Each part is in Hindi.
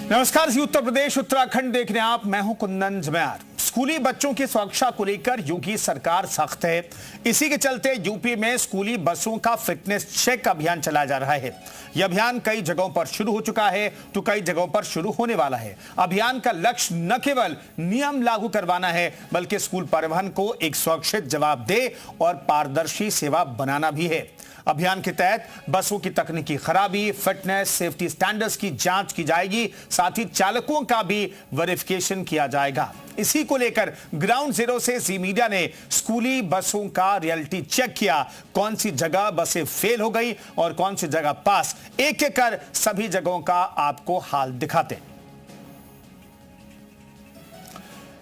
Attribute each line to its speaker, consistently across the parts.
Speaker 1: नमस्कार जी, उत्तर प्रदेश उत्तराखंड देख रहे हैं आप। मैं हूं कुंदन जम्यार। स्कूली बच्चों की सुरक्षा को लेकर योगी सरकार सख्त है। इसी के चलते यूपी में स्कूली बसों का फिटनेस चेक अभियान चलाया जा रहा है। यह अभियान कई जगहों पर शुरू हो चुका है तो कई जगहों पर शुरू होने वाला है। अभियान का लक्ष्य न केवल नियम लागू करवाना है बल्कि स्कूल परिवहन को एक सुरक्षित, जवाबदेह और पारदर्शी सेवा बनाना भी है। अभियान के तहत बसों की तकनीकी खराबी, फिटनेस, सेफ्टी स्टैंडर्ड्स की जांच की जाएगी। साथ ही चालकों का भी वेरिफिकेशन किया जाएगा। इसी को लेकर ग्राउंड जीरो से जी मीडिया ने स्कूली बसों का रियलिटी चेक किया। कौन सी जगह बसें फेल हो गई और कौन सी जगह पास, एक एक कर सभी जगहों का आपको हाल दिखाते हैं।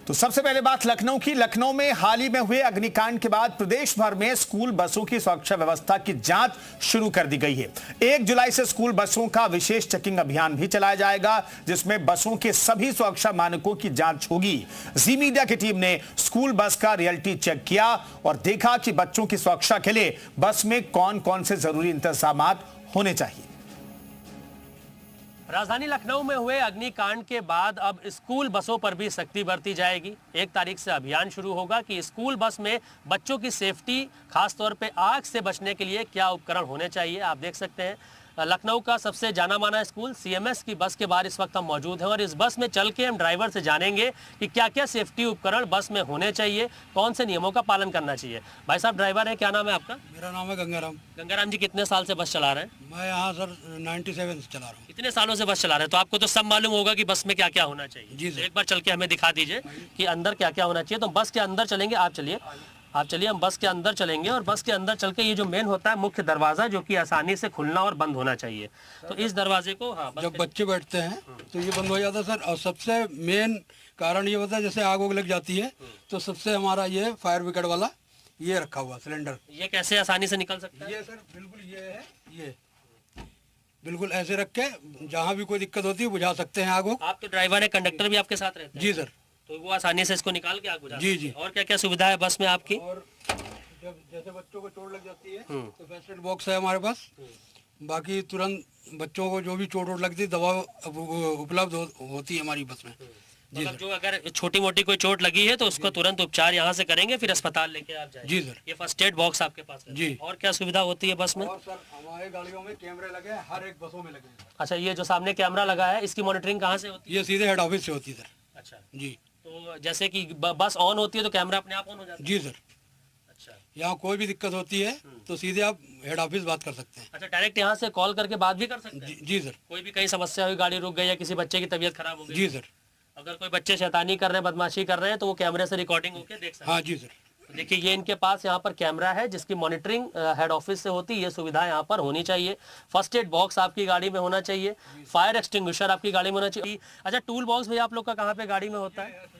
Speaker 1: तो सबसे पहले बात लखनऊ की। लखनऊ में हाल ही में हुए अग्निकांड के बाद प्रदेश भर में स्कूल बसों की सुरक्षा व्यवस्था की जांच शुरू कर दी गई है। 1 जुलाई से स्कूल बसों का विशेष चेकिंग अभियान भी चलाया जाएगा, जिसमें बसों के सभी सुरक्षा मानकों की जांच होगी। जी मीडिया की टीम ने स्कूल बस का रियलिटी चेक किया और देखा कि बच्चों की सुरक्षा के लिए बस में कौन कौन से जरूरी इंतजाम होने चाहिए।
Speaker 2: राजधानी लखनऊ में हुए अग्निकांड के बाद अब स्कूल बसों पर भी सख्ती बरती जाएगी। 1 तारीख से अभियान शुरू होगा कि स्कूल बस में बच्चों की सेफ्टी, खासतौर पे आग से बचने के लिए क्या उपकरण होने चाहिए। आप देख सकते हैं लखनऊ का सबसे जाना माना स्कूल सीएमएस की बस के बाहर इस वक्त हम मौजूद हैं और इस बस में चल के हम ड्राइवर से जानेंगे कि क्या क्या सेफ्टी उपकरण बस में होने चाहिए, कौन से नियमों का पालन करना चाहिए। भाई साहब ड्राइवर हैं, क्या नाम है आपका?
Speaker 3: मेरा नाम है गंगाराम।
Speaker 2: गंगाराम जी, कितने साल से बस चला रहे हैं?
Speaker 3: मैं यहाँ सर 97 से चला रहा हूँ।
Speaker 2: इतने सालों से बस चला रहे हैं तो आपको तो सब मालूम होगा कि बस में क्या क्या होना चाहिए।
Speaker 3: जी सर।
Speaker 2: एक बार चल के हमें दिखा दीजिए कि अंदर क्या क्या होना चाहिए। तो बस के अंदर चलेंगे, आप चलिए हम बस के अंदर चलेंगे और बस के अंदर चल के ये जो मेन होता है मुख्य दरवाजा, जो कि आसानी से खुलना और बंद होना चाहिए, तो इस दरवाजे को
Speaker 3: जब बच्चे बैठते हैं तो ये बंद हो जाता है सर। और सबसे मेन कारण ये होता है जैसे आग उग लग जाती है तो सबसे हमारा ये फायर ब्रिगेड वाला ये रखा हुआ सिलेंडर।
Speaker 2: ये कैसे आसानी से निकल सकता है?
Speaker 3: ये सर बिल्कुल ये है, ये बिल्कुल ऐसे रख के जहाँ भी कोई दिक्कत होती है बुझा सकते हैं आग।
Speaker 2: आप तो ड्राइवर है, कंडक्टर भी आपके साथ रहते हैं?
Speaker 3: जी सर।
Speaker 2: तो वो आसानी से इसको निकाल के आग बुझा
Speaker 3: जी जी।
Speaker 2: और क्या क्या सुविधा है बस में आपकी?
Speaker 3: और जब जैसे बच्चों को चोट लग जाती है तो फर्स्ट एड बॉक्स है हमारे पास। बाकी तुरंत बच्चों को जो भी चोट वोट लगती है दवा उपलब्ध होती है हमारी बस में। जी
Speaker 2: मतलब जो अगर छोटी मोटी कोई चोट लगी है तो उसको तुरंत उपचार यहाँ से करेंगे, फिर अस्पताल लेके आप जाएंगे।
Speaker 3: जी सर।
Speaker 2: ये फर्स्ट एड बॉक्स आपके पास है?
Speaker 3: जी।
Speaker 2: और क्या सुविधा होती है बस में?
Speaker 3: और सर हमारे गाड़ियों में कैमरे लगे हैं, हर एक बसों में लगे हैं।
Speaker 2: अच्छा, ये जो सामने कैमरा लगा है इसकी मॉनिटरिंग कहाँ से होती है?
Speaker 3: ये सीधे हेड ऑफिस से होती है सर।
Speaker 2: अच्छा
Speaker 3: जी।
Speaker 2: तो जैसे कि बस ऑन होती है तो कैमरा अपने आप ऑन हो जाता है?
Speaker 3: जी सर।
Speaker 2: अच्छा,
Speaker 3: यहाँ कोई भी दिक्कत होती है तो सीधे आप हेड ऑफिस बात कर सकते हैं।
Speaker 2: अच्छा, डायरेक्ट यहाँ से कॉल करके बात भी कर सकते हैं?
Speaker 3: जी सर।
Speaker 2: कोई भी कहीं समस्या हुई, गाड़ी रुक गई या किसी बच्चे की तबीयत खराब हो गई?
Speaker 3: जी सर।
Speaker 2: अगर कोई बच्चे शैतानी कर रहे हैं, बदमाशी कर रहे हैं तो वो कैमरे से रिकॉर्डिंग होके देख सकते हैं?
Speaker 3: हाँ जी सर।
Speaker 2: तो देखिए ये इनके पास यहाँ पर कैमरा है जिसकी मॉनिटरिंग हेड ऑफिस से होती है। ये सुविधा यहाँ पर होनी चाहिए। फर्स्ट एड बॉक्स आपकी गाड़ी में होना चाहिए। फायर एक्सटिंग्विशर आपकी गाड़ी में होना चाहिए। अच्छा, टूल बॉक्स भैया आप लोग का कहाँ पे गाड़ी में होता है?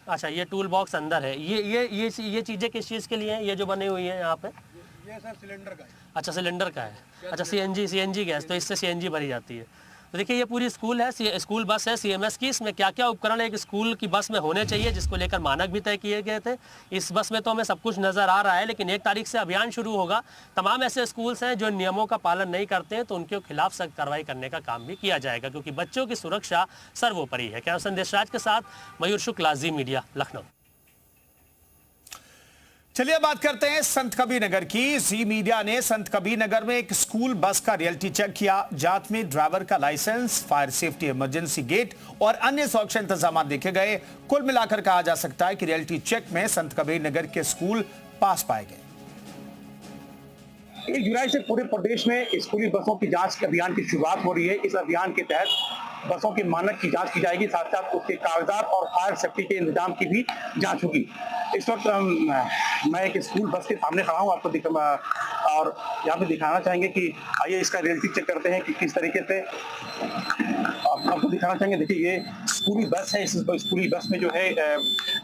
Speaker 2: अच्छा, ये टूल बॉक्स अंदर है। ये चीजें किस चीज के लिए हैं, ये जो बनी हुई है यहाँ पे?
Speaker 3: ये सर सिलेंडर का है।
Speaker 2: अच्छा, सिलेंडर का है। अच्छा, सीएनजी गैस, तो इससे सीएनजी भरी जाती है। तो देखिए ये पूरी स्कूल बस है सीएमएस की। इसमें क्या क्या उपकरण एक स्कूल की बस में होने चाहिए, जिसको लेकर मानक भी तय किए गए थे। इस बस में तो हमें सब कुछ नजर आ रहा है, लेकिन 1 तारीख से अभियान शुरू होगा। तमाम ऐसे स्कूल्स हैं जो नियमों का पालन नहीं करते हैं तो उनके खिलाफ सख्त कार्रवाई करने का काम भी किया जाएगा, क्योंकि बच्चों की सुरक्षा सर्वोपरि है। क्या संदेश राज के साथ मयूर शुक्ला, जी मीडिया, लखनऊ।
Speaker 1: चलिए बात करते हैं संत कबीर नगर की। जी मीडिया ने संत कबीर नगर में एक स्कूल बस का रियलिटी चेक किया। जांच में ड्राइवर का licence, fire safety, emergency gate और अन्य सुरक्षा इंतजाम देखे गए। कुल मिलाकर कहा जा सकता है कि रियलिटी चेक में संत कबीर नगर के स्कूल पास पाए गए।
Speaker 4: 1 जुलाई से पूरे प्रदेश में स्कूली बसों की जांच के अभियान की शुरुआत हो रही है। इस अभियान के तहत बसों के मानक की जांच की जाएगी, साथ साथ उसके कागजात और फायर सेफ्टी के इंतजाम की भी जांच होगी। इस वक्त मैं एक स्कूल बस के सामने खड़ा हूँ, आपको और यहाँ पे दिखाना चाहेंगे कि आइए इसका रियलिटी चेक करते हैं कि किस तरीके से आपको दिखाना चाहेंगे। देखिए ये स्कूली बस है। इस स्कूली बस में जो है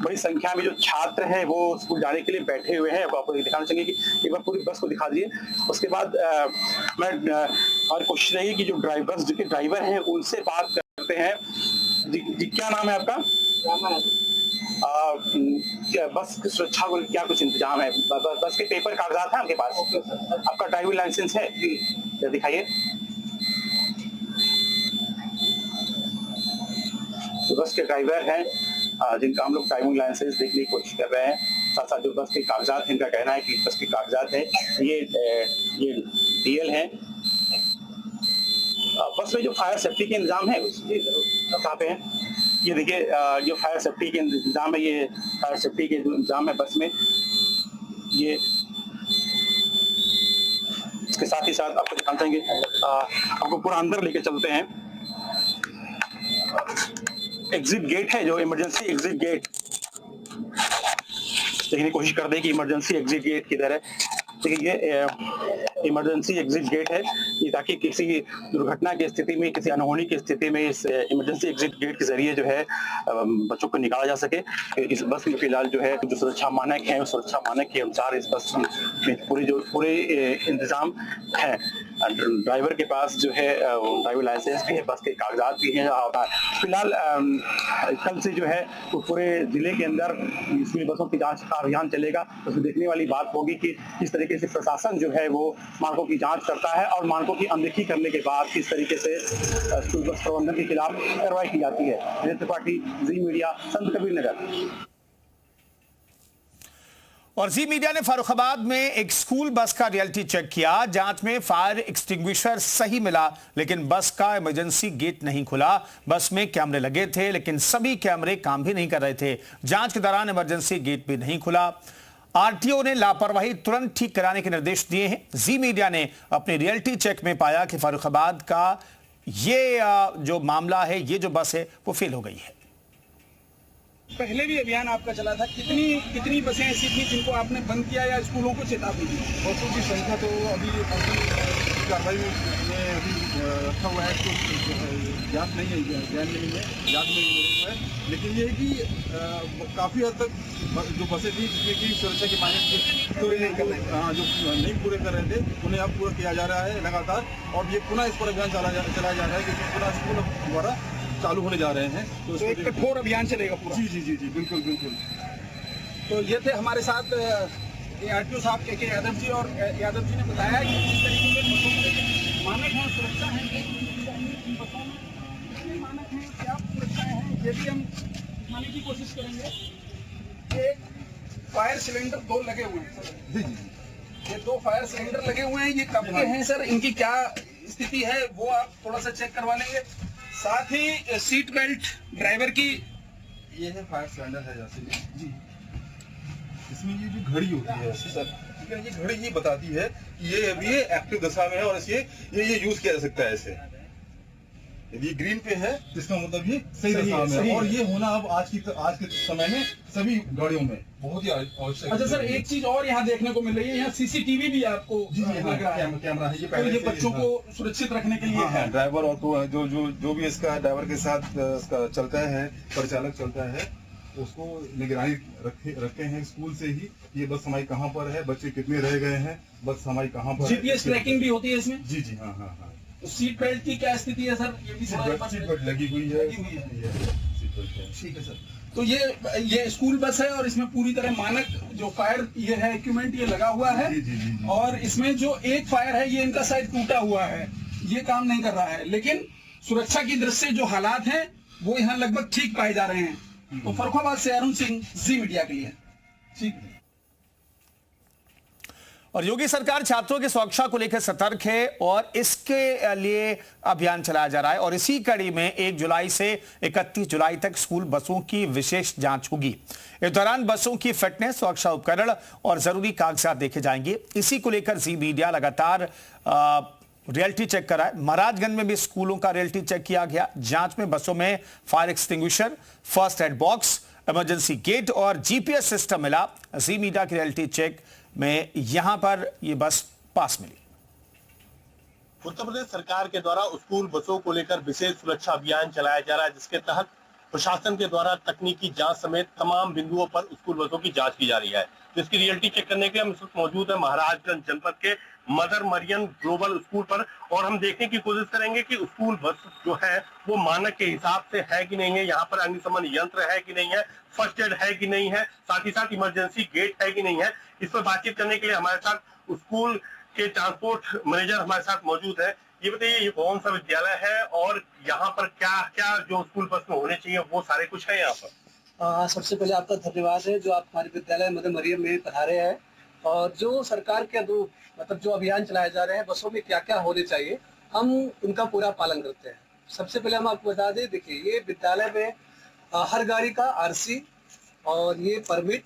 Speaker 4: बड़ी संख्या में जो छात्र हैं वो स्कूल जाने के लिए बैठे हुए हैं। आपको दिखाना चाहेंगे कि एक बार पूरी बस को दिखा दिए। उसके बाद हमारी कोशिश रहेगी कि जो ड्राइवर हैं उनसे बात करते हैं। जी क्या नाम है आपका? बस की सुरक्षा को क्या कुछ इंतजाम है? बस के पेपर कागजात हैं आपके पास? आपका ड्राइविंग लाइसेंस है? दिखाइए। बस के ड्राइवर हैं जिनका हम लोग ड्राइविंग लाइसेंस देखने की कोशिश कर रहे हैं, साथ साथ जो बस के कागजात हैं, इनका कहना है कि बस के कागजात हैं ये DL हैं। बस में जो फायर सेफ्टी के इंतजाम है कहाँ पे हैं, ये देखिए ये फायर सेफ्टी के इंतजाम है, ये फायर सेफ्टी के जो इंतजाम है बस में, ये इसके साथ ही साथ आपको दिखाते हैं, आपको पूरा अंदर लेके चलते हैं। एग्जिट गेट है, जो इमरजेंसी एग्जिट गेट, देखने की कोशिश कर दे कि इमरजेंसी एग्जिट गेट किधर है। देखिए ये इमरजेंसी एग्जिट गेट है, ये ताकि किसी दुर्घटना की स्थिति में, किसी अनहोनी की स्थिति में इस इमरजेंसी एग्जिट गेट के जरिए जो है बच्चों को निकाला जा सके। इस बस में फिलहाल जो है जो सुरक्षा मानक है, उस सुरक्षा मानक के अनुसार इस बस में पूरे इंतजाम है। ड्राइवर के पास जो है ड्राइविंग लाइसेंस भी है, बस के कागजात भी हैं। फिलहाल कल से जो है वो पूरे जिले के अंदर स्कूली बसों की जांच का अभियान चलेगा। उसमें देखने वाली बात होगी कि किस तरीके से प्रशासन जो है वो मानकों की जांच करता है और मानकों की अनदेखी करने के बाद किस तरीके से स्कूल बस प्रबंधन के खिलाफ कार्रवाई की जाती है। त्रिपाठी, जी मीडिया, संत कबीर नगर।
Speaker 1: और जी मीडिया ने फर्रुखाबाद में एक स्कूल बस का रियलिटी चेक किया। जांच में फायर एक्सटिंग्विशर सही मिला, लेकिन बस का इमरजेंसी गेट नहीं खुला। बस में कैमरे लगे थे, लेकिन सभी कैमरे काम भी नहीं कर रहे थे। जांच के दौरान इमरजेंसी गेट भी नहीं खुला। आरटीओ ने लापरवाही तुरंत ठीक कराने के निर्देश दिए हैं। जी मीडिया ने अपने रियलिटी चेक में पाया कि फर्रुखाबाद का ये जो मामला है, ये जो बस है वो फेल हो गई है।
Speaker 5: पहले भी अभियान आपका चला था, कितनी बसें ऐसी थी जिनको आपने बंद किया या स्कूलों को चेतावनी दी?
Speaker 6: बसों की संख्या तो अभी कार्रवाई में अभी रखा हुआ है, तो याद नहीं है, ध्यान नहीं है, याद नहीं है। लेकिन ये है कि काफ़ी हद तक जो बसें थी जिसमें कि सुरक्षा के मानक पूरे नहीं कर रहे थे, जो नहीं पूरे कर रहे थे, उन्हें अब पूरा किया जा रहा है लगातार। और ये पुनः इस पर अभियान चलाया जा रहा है, क्योंकि पुनः स्कूल द्वारा चालू होने जा रहे हैं। तो
Speaker 5: एक कठोर अभियान चलेगा पूरा?
Speaker 6: जी, बिल्कुल।
Speaker 5: तो ये थे हमारे साथ आरटीओ साहब के यादव जी, और यादव जी ने बताया कि जिस तरीके के बसों के मानक हैं, सुरक्षा है, बसों में कितने मानक हैं, क्या सुरक्षा है, ये भी हम दिखाने की कोशिश करेंगे। एक फायर सिलेंडर 2 लगे हुए हैं सर। ये 2 फायर सिलेंडर लगे हुए हैं, ये कब के हैं सर? इनकी क्या स्थिति है वो आप थोड़ा सा चेक करवा लेंगे। साथ ही सीट बेल्ट ड्राइवर की,
Speaker 6: ये है फायर सिलेंडर है जैसे जी, इसमें ये जो घड़ी होती है सर, ठीक है, ये घड़ी ये बताती है कि ये अभी एक्टिव दशा में है और ये यूज किया जा सकता है ऐसे। यदि ग्रीन पे है तो इसका मतलब ये सही दशा में है। और ये होना अब आज के समय में सभी गाड़ियों में बहुत ही आवश्यक।
Speaker 5: अच्छा सर, एक चीज और यहाँ देखने को मिल रही है, यहाँ सीसीटीवी भी आपको लग रहा है,
Speaker 6: कैमरा है,
Speaker 5: ये बच्चों को सुरक्षित रखने के लिए है।
Speaker 6: ड्राइवर और जो भी इसका ड्राइवर के साथ इसका चलता है, परिचालक चलता है, उसको निगरानी रखते हैं स्कूल से ही। ये बस हमारी कहाँ पर है, बच्चे कितने रह गए हैं, बस हमारी कहाँ पर,
Speaker 5: जीपीएस ट्रैकिंग भी होती है इसमें?
Speaker 6: जी, हाँ।
Speaker 5: तो सीट बेल्ट की क्या स्थिति है सर? ये भी
Speaker 6: सीट बेल्ट लगी हुई है।
Speaker 5: ठीक है सर। तो ये स्कूल बस है और इसमें पूरी तरह मानक जो फायर ये है इक्विपमेंट ये लगा हुआ है।
Speaker 6: जी।
Speaker 5: और इसमें जो एक फायर है ये इनका शायद टूटा हुआ है, ये काम नहीं कर रहा है, लेकिन सुरक्षा की दृष्टि से जो हालात हैं वो यहाँ लगभग ठीक पाए जा रहे हैं। तो फर्रुखाबाद से अरुण सिंह, जी मीडिया के लिए। ठीक है।
Speaker 1: और योगी सरकार छात्रों की सुरक्षा को लेकर सतर्क है और इसके लिए अभियान चलाया जा रहा है। और इसी कड़ी में 1 जुलाई से 31 जुलाई तक स्कूल बसों की विशेष जांच होगी। इस दौरान बसों की फिटनेस, सुरक्षा उपकरण और जरूरी कागजात देखे जाएंगे। इसी को लेकर जी मीडिया लगातार रियलिटी चेक करा है। महाराजगंज में भी स्कूलों का रियलिटी चेक किया गया। जांच में बसों में fire extinguisher, first aid box, emergency gate और जीपीएस सिस्टम मिला। जी मीडिया की रियलिटी चेक में यहां पर यह बस पास मिली।
Speaker 7: उत्तर प्रदेश सरकार के द्वारा स्कूल बसों को लेकर विशेष सुरक्षा अभियान चलाया जा रहा है, जिसके तहत प्रशासन के द्वारा तकनीकी जांच समेत तमाम बिंदुओं पर स्कूल बसों की जांच की जा रही है। जिसकी रियलिटी चेक करने के लिए हम इस वक्त मौजूद है महाराजगंज जनपद के मदर मरियम ग्लोबल स्कूल पर, और हम देखने की कोशिश करेंगे कि स्कूल बस जो है वो मानक के हिसाब से है कि नहीं है, यहाँ पर अग्निशमन यंत्र है कि नहीं है, फर्स्ट एड है कि नहीं है, साथ ही साथ इमरजेंसी गेट है कि नहीं है। इस पर बातचीत करने के लिए हमारे साथ स्कूल के ट्रांसपोर्ट मैनेजर हमारे साथ मौजूद है। ये बताइए, ये कौन सा विद्यालय है और यहाँ पर क्या क्या जो स्कूल बस में होने चाहिए वो सारे कुछ है यहाँ पर?
Speaker 8: सबसे पहले आपका धन्यवाद है जो आप हमारे विद्यालय मदर मरियम में पधारे हैं। और जो सरकार के जो अभियान चलाए जा रहे हैं बसों में क्या क्या होने चाहिए, हम उनका पूरा पालन करते हैं। सबसे पहले हम आपको बता दें, देखिए ये विद्यालय में हर गाड़ी का आरसी और ये परमिट,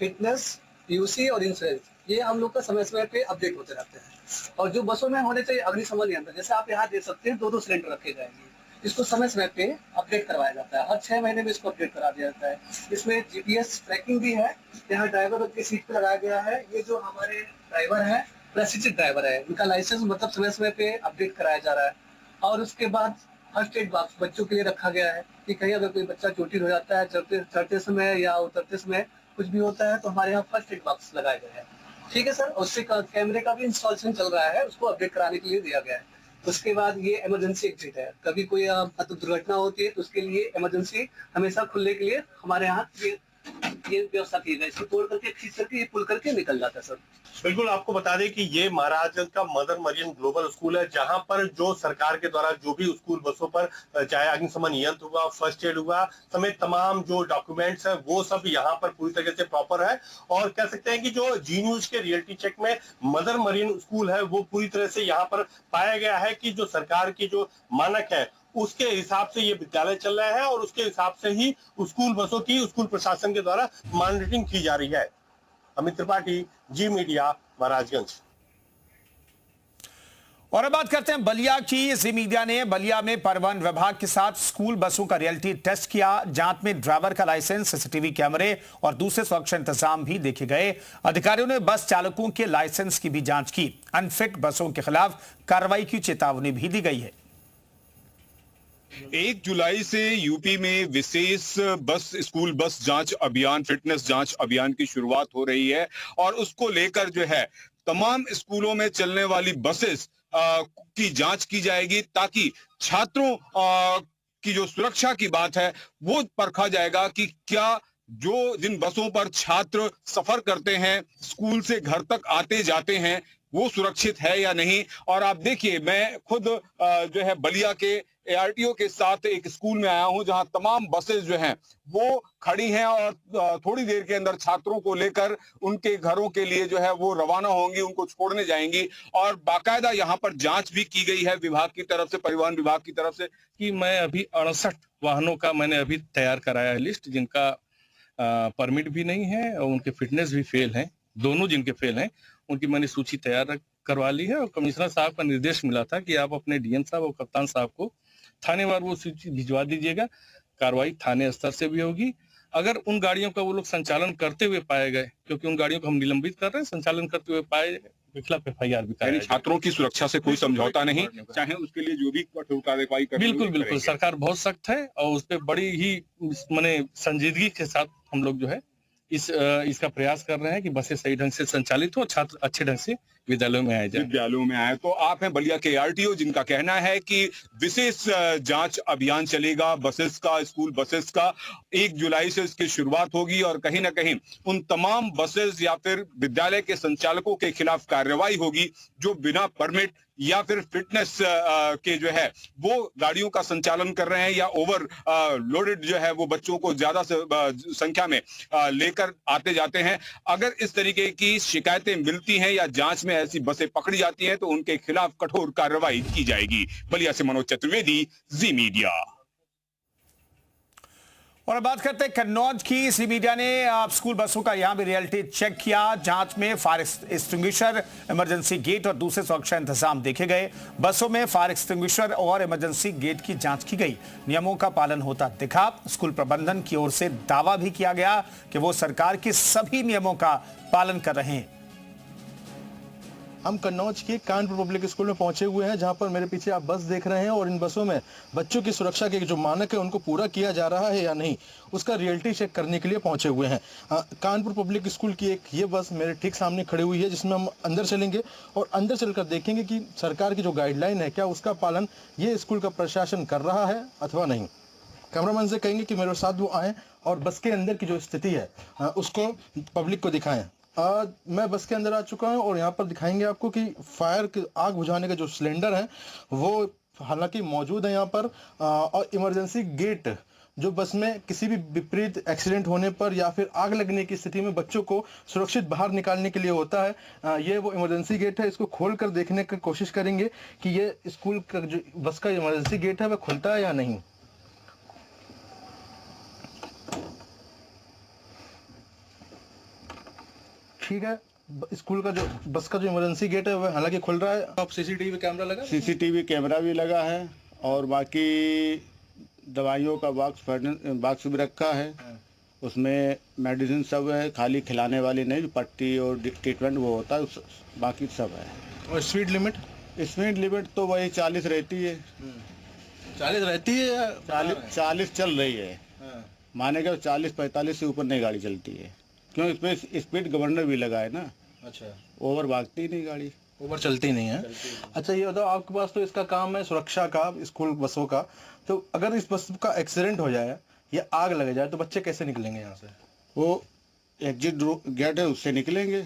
Speaker 8: फिटनेस, पीयूसी और इंश्योरेंस, ये हम लोग का समय समय पे अपडेट होते रहते हैं। और जो बसों में होने चाहिए अग्निशमन यंत्र, जैसे आप यहाँ देख सकते हैं 2-2 सिलेंडर रखे जाएंगे, इसको समय समय पे अपडेट करवाया जाता है। हर 6 महीने में इसको अपडेट करा दिया जाता है। इसमें जीपीएस ट्रैकिंग भी है, यहाँ ड्राइवर की सीट पे लगाया गया है। ये जो हमारे ड्राइवर है प्रशिक्षित ड्राइवर है, उनका लाइसेंस समय समय पे अपडेट कराया जा रहा है। और उसके बाद फर्स्ट एड बॉक्स बच्चों के लिए रखा गया है कि कहीं अगर कोई बच्चा चोटिल हो जाता है चढ़ते समय या उतरते समय कुछ भी होता है तो हमारे यहाँ फर्स्ट एड बॉक्स लगाए गए हैं। ठीक है सर। उससे कैमरे का भी इंस्टॉलेशन चल रहा है, उसको अपडेट कराने के लिए दिया गया है। उसके बाद ये इमरजेंसी एग्जिट है, कभी कोई दुर्घटना होती है तो उसके लिए इमरजेंसी हमेशा खुलने के लिए हमारे यहाँ ये व्यवस्था की गई। इसको तोड़ करके खींच करके ये पुल करके निकल जाता है सर।
Speaker 7: बिल्कुल, आपको बता दें कि ये महाराजगंज का मदर मरियम ग्लोबल स्कूल है, जहां पर जो सरकार के द्वारा जो भी स्कूल बसों पर चाहे अग्निशमन यंत्र हुआ, फर्स्ट एड हुआ समेत तमाम जो डॉक्यूमेंट्स है वो सब यहाँ पर पूरी तरह से प्रॉपर है। और कह सकते हैं कि जो जी न्यूज के रियलिटी चेक में मदर मरियम स्कूल है वो पूरी तरह से यहाँ पर पाया गया है कि जो सरकार की जो मानक है उसके हिसाब से ये विद्यालय चल रहा है और उसके हिसाब से ही स्कूल बसों की स्कूल प्रशासन के द्वारा मॉनिटरिंग की जा रही है। अमित त्रिपाठी, जी मीडिया, महाराजगंज।
Speaker 1: और अब बात करते हैं बलिया की। जी मीडिया ने बलिया में परिवहन विभाग के साथ स्कूल बसों का रियलिटी टेस्ट किया। जांच में ड्राइवर का लाइसेंस, सीसीटीवी कैमरे और दूसरे सुरक्षा इंतजाम भी देखे गए। अधिकारियों ने बस चालकों के लाइसेंस की भी जांच की। अनफिट बसों के खिलाफ कार्रवाई की चेतावनी भी दी गई है।
Speaker 9: 1 जुलाई से यूपी में विशेष स्कूल बस जांच अभियान, फिटनेस जांच अभियान की शुरुआत हो रही है और उसको लेकर जो है तमाम स्कूलों में चलने वाली बसेस की जांच की जाएगी ताकि छात्रों की जो सुरक्षा की बात है वो परखा जाएगा कि क्या जो जिन बसों पर छात्र सफर करते हैं, स्कूल से घर तक आते जाते हैं, वो सुरक्षित है या नहीं। और आप देखिए, मैं खुद जो है बलिया के ARTO के साथ एक स्कूल में आया हूं जहां तमाम बसेस जो हैं वो खड़ी हैं और थोड़ी देर के अंदर छात्रों को लेकर उनके घरों के लिए जो है वो रवाना होंगी, उनको छोड़ने जाएंगी। और बाकायदा यहां पर जांच भी की गई है विभाग की तरफ से, परिवहन विभाग की तरफ से।
Speaker 10: कि मैं अभी 68 वाहनों का मैंने अभी तैयार कराया है लिस्ट, जिनका परमिट भी नहीं है और उनके फिटनेस भी फेल हैं। दोनों जिनके फेल हैं उनकी मैंने सूची तैयार करवा ली है और कमिश्नर साहब का निर्देश मिला था कि आप अपने डीएम साहब और कप्तान साहब को थानेवार वो सूची भिजवा दीजिएगा। कार्रवाई थाने स्तर से भी होगी। अगर उन गाड़ियों का वो लोग संचालन करते हुए पाए गए, क्योंकि उन गाड़ियों को हम निलंबित कर रहे हैं, संचालन करते हुए पाए गए, खिलाफ FIR भी कराया।
Speaker 9: छात्रों की सुरक्षा से कोई समझौता नहीं, चाहे उसके लिए जो भी कठोर कार्रवाई करनी है।
Speaker 10: बिल्कुल बिल्कुल, सरकार बहुत सख्त है और उस पर बड़ी ही माने संजीदगी के साथ हम लोग जो है इसका प्रयास कर रहे हैं कि बसें सही ढंग से संचालित हो, छात्र अच्छे ढंग से विद्यालयों में आए।
Speaker 9: तो आप हैं बलिया के ARTO जिनका कहना है कि विशेष जांच अभियान चलेगा बसेस का, स्कूल बसेस का। 1 जुलाई से इसकी शुरुआत होगी और कहीं ना कहीं उन तमाम बसेस या फिर विद्यालय के संचालकों के खिलाफ कार्रवाई होगी जो बिना परमिट या फिर फिटनेस के जो है वो गाड़ियों का संचालन कर रहे हैं या ओवर लोडेड जो है वो बच्चों को ज्यादा संख्या में लेकर आते जाते हैं। अगर इस तरीके की शिकायतें मिलती हैं या जांच में ऐसी बसें पकड़ी जाती हैं तो उनके खिलाफ कठोर कार्रवाई की जाएगी। बलिया से मनोज चतुर्वेदी, जी मीडिया।
Speaker 1: और अब बात करते हैं कन्नौज की। जी मीडिया ने स्कूल बसों का यहां भी रियलिटी चेक किया। जांच में फायर एक्सटिंग्विशर, इमरजेंसी गेट और दूसरे सुरक्षा इंतजाम देखे गए। बसों में फायर एक्सटिंग्विशर और इमरजेंसी गेट की जांच की गई। नियमों का पालन होता दिखा। स्कूल प्रबंधन की ओर से दावा भी किया गया कि वो सरकार के सभी नियमों का पालन कर रहे हैं।
Speaker 11: हम कन्नौज के कानपुर पब्लिक स्कूल में पहुंचे हुए हैं, जहां पर मेरे पीछे आप बस देख रहे हैं और इन बसों में बच्चों की सुरक्षा के जो मानक है उनको पूरा किया जा रहा है या नहीं, उसका रियलिटी चेक करने के लिए पहुंचे हुए हैं। कानपुर पब्लिक स्कूल की एक ये बस मेरे ठीक सामने खड़ी हुई है, जिसमें हम अंदर चलेंगे और अंदर चलकर देखेंगे कि सरकार की जो गाइडलाइन है क्या उसका पालन ये स्कूल का प्रशासन कर रहा है अथवा नहीं। कैमरामैन से कहेंगे कि मेरे साथ वो आए और बस के अंदर की जो स्थिति है उसको पब्लिक को दिखाएं। मैं बस के अंदर आ चुका हूं और यहाँ पर दिखाएंगे आपको कि आग बुझाने का जो सिलेंडर है वो हालांकि मौजूद है यहाँ पर, और इमरजेंसी गेट जो बस में किसी भी विपरीत एक्सीडेंट होने पर या फिर आग लगने की स्थिति में बच्चों को सुरक्षित बाहर निकालने के लिए होता है। ये वो इमरजेंसी गेट है, इसको खोल कर देखने की कोशिश करेंगे कि ये स्कूल का जो बस का इमरजेंसी गेट है वह खुलता है या नहीं। ठीक है, स्कूल का जो बस का जो इमरजेंसी गेट है वह हालांकि खुल रहा है। अब सीसीटीवी कैमरा लगा,
Speaker 12: सीसीटीवी कैमरा भी लगा है और बाकी दवाइयों का बॉक्स भी रखा है, उसमें मेडिसिन सब है, खाली खिलाने वाली नहीं, पट्टी और ट्रीटमेंट वो होता है, बाकी सब है।
Speaker 11: और स्पीड लिमिट तो वही 40 रहती है। 40 रहती है या
Speaker 12: 40 चल रही है, मानेगा 40-45 से ऊपर नहीं गाड़ी चलती है, क्यों इसमें स्पीड गवर्नर भी लगा है ना।
Speaker 11: अच्छा,
Speaker 12: ओवर भागती नहीं गाड़ी,
Speaker 11: ओवर चलती नहीं है। अच्छा, ये बताओ, आपके पास तो इसका काम है सुरक्षा का स्कूल बसों का, तो अगर इस बस का एक्सीडेंट हो जाए या आग लग जाए तो बच्चे कैसे निकलेंगे यहाँ से?
Speaker 12: वो एग्जिट गेट है उससे निकलेंगे,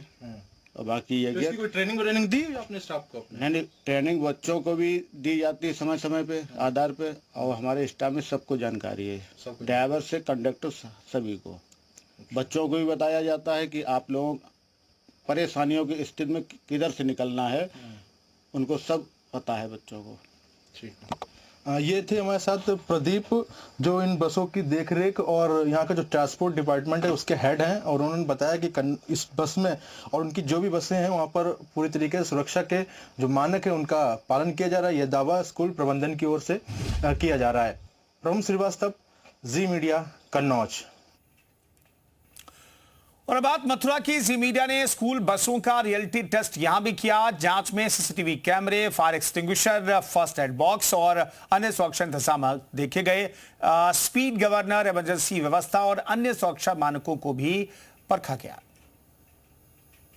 Speaker 12: और बाकी ये गेट।
Speaker 11: कोई ट्रेनिंग दी अपने स्टाफ को?
Speaker 12: नहीं, ट्रेनिंग बच्चों को भी दी जाती है समय समय पे आधार पे, और हमारे स्टाफ में सबको जानकारी है, ड्राइवर से कंडक्टर सभी को। बच्चों को भी बताया जाता है कि आप लोगों परेशानियों की स्थिति में किधर से निकलना है, उनको सब पता है बच्चों को।
Speaker 11: ठीक, ये थे हमारे साथ प्रदीप, जो इन बसों की देखरेख और यहाँ का जो ट्रांसपोर्ट डिपार्टमेंट है उसके हेड हैं, और उन्होंने बताया कि इस बस में और उनकी जो भी बसें हैं वहाँ पर पूरी तरीके से सुरक्षा के जो मानक है उनका पालन किया जा रहा है। यह दावा स्कूल प्रबंधन की ओर से किया जा रहा है। प्रभु श्रीवास्तव, जी मीडिया, कन्नौज।
Speaker 1: और अब बात मथुरा की। जी मीडिया ने स्कूल बसों का रियलिटी टेस्ट यहां भी किया। जांच में सीसीटीवी कैमरे, fire extinguisher, first aid box और अन्य सुरक्षा इंतजाम देखे गए। स्पीड गवर्नर, इमरजेंसी व्यवस्था और अन्य सुरक्षा मानकों को भी परखा गया।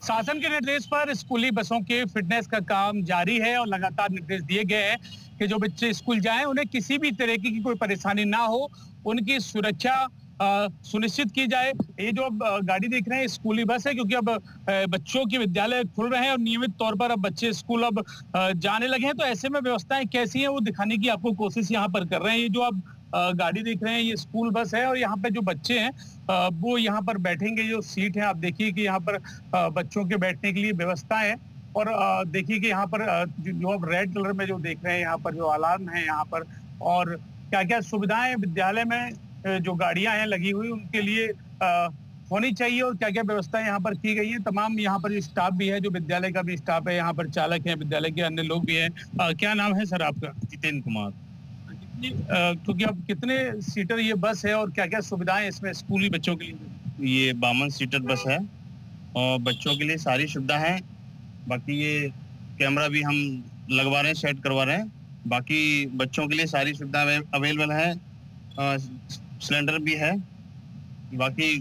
Speaker 13: शासन के निर्देश पर स्कूली बसों के फिटनेस का काम जारी है और लगातार निर्देश दिए गए हैं कि जो बच्चे स्कूल जाएं उन्हें किसी भी तरह की कोई परेशानी ना हो, उनकी सुरक्षा सुनिश्चित की जाए। ये जो गाड़ी देख रहे हैं स्कूली बस है, क्योंकि अब बच्चों के विद्यालय खुल रहे हैं और नियमित तौर पर अब बच्चे स्कूल अब जाने लगे हैं, तो ऐसे में व्यवस्थाएं कैसी हैं वो दिखाने की आपको कोशिश यहाँ पर कर रहे हैं। ये जो आप गाड़ी देख रहे हैं ये स्कूल बस है और यहाँ पे जो बच्चे हैं वो यहाँ पर बैठेंगे। जो सीट है आप देखिए कि यहाँ पर बच्चों के बैठने के लिए व्यवस्था है, और देखिए कि यहाँ पर जो आप रेड कलर में जो देख रहे हैं यहाँ पर जो अलार्म है यहाँ पर, और क्या क्या सुविधाएं विद्यालय में जो गाड़ियां हैं लगी हुई उनके लिए होनी चाहिए और क्या क्या व्यवस्था यहाँ पर की गई है। तमाम यहाँ पर जो स्टाफ भी है, जो विद्यालय का भी स्टाफ है, यहाँ पर चालक है, विद्यालय के अन्य लोग भी हैं। क्या नाम है सर आपका?
Speaker 14: जितेंद्र कुमार।
Speaker 13: क्योंकि अब कितने सीटर ये बस है और क्या क्या सुविधाएं इसमें स्कूली बच्चों के लिए?
Speaker 14: ये 52 सीटर बस है और बच्चों के लिए सारी सुविधा है। बाकी ये कैमरा भी हम लगवा रहे हैं, सेट करवा रहे हैं। बाकी बच्चों के लिए सारी सुविधा अवेलेबल है, सिलेंडर भी है, बाकी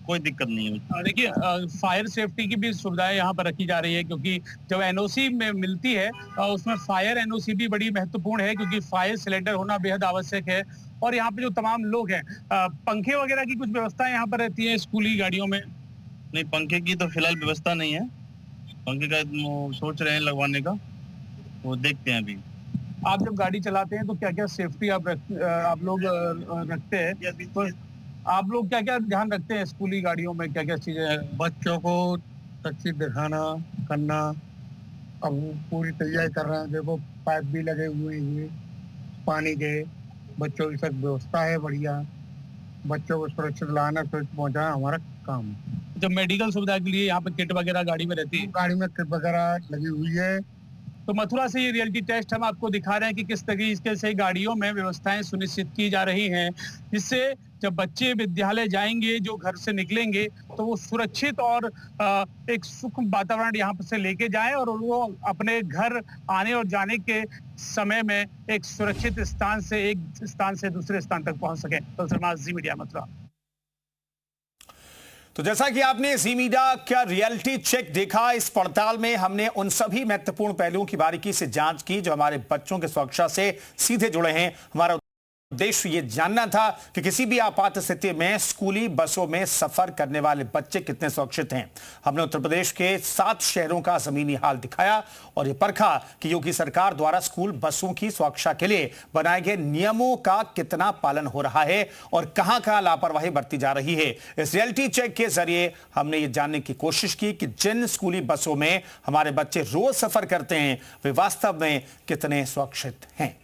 Speaker 14: कोई दिक्कत नहीं है।
Speaker 13: देखिए फायर सेफ्टी की भी सुविधाएं यहाँ पर रखी जा रही है, क्योंकि जब एनओसी में मिलती है उसमें फायर एनओसी भी बड़ी महत्वपूर्ण है, क्योंकि फायर सिलेंडर होना बेहद आवश्यक है। और यहाँ पे जो तमाम लोग हैं, पंखे वगैरह की कुछ व्यवस्था यहाँ पर रहती है स्कूली गाड़ियों में?
Speaker 14: नहीं, पंखे की तो फिलहाल व्यवस्था नहीं है, पंखे का सोच रहे हैं लगवाने का, वो देखते हैं अभी।
Speaker 13: आप जब गाड़ी चलाते हैं तो क्या क्या सेफ्टी आप लोग रखते हैं? तो आप लोग क्या क्या ध्यान रखते हैं स्कूली गाड़ियों में, क्या क्या चीजें हैं?
Speaker 15: बच्चों को तस्वीर दिखाना करना, अब पूरी तैयारी कर रहे हैं। देखो पाइप भी लगे हुए हैं पानी के, बच्चों की सब व्यवस्था है बढ़िया, बच्चों को सुरक्षित लाना, सुरक्षित पहुंचाना हमारा काम।
Speaker 13: जब मेडिकल सुविधा के लिए यहाँ पे किट वगैरह गाड़ी में रहती है?
Speaker 15: गाड़ी में किट वगैरह लगी हुई है।
Speaker 13: तो मथुरा से ये रियलिटी टेस्ट हम आपको दिखा रहे हैं कि किस तरीके से गाड़ियों में व्यवस्थाएं सुनिश्चित की जा रही हैं, जिससे जब बच्चे विद्यालय जाएंगे, जो घर से निकलेंगे, तो वो सुरक्षित और एक सुख वातावरण यहाँ से लेके जाएं और वो अपने घर आने और जाने के समय में एक सुरक्षित स्थान से दूसरे स्थान तक पहुंच सके। तो जी मीडिया मथुरा।
Speaker 1: तो जैसा कि आपने जी मीडिया का रियलिटी चेक देखा, इस पड़ताल में हमने उन सभी महत्वपूर्ण पहलुओं की बारीकी से जांच की जो हमारे बच्चों की सुरक्षा से सीधे जुड़े हैं। हमारा उद्देश्य ये जानना था कि किसी भी आपात स्थिति में स्कूली बसों में सफर करने वाले बच्चे कितने सुरक्षित हैं। हमने उत्तर प्रदेश के 7 शहरों का जमीनी हाल दिखाया और ये परखा कि योगी सरकार द्वारा स्कूल बसों की सुरक्षा के लिए बनाए गए नियमों का कितना पालन हो रहा है और कहां लापरवाही बरती जा रही है। इस रियलिटी चेक के जरिए हमने ये जानने की कोशिश की कि जिन स्कूली बसों में हमारे बच्चे रोज सफर करते हैं वे वास्तव में कितने सुरक्षित हैं।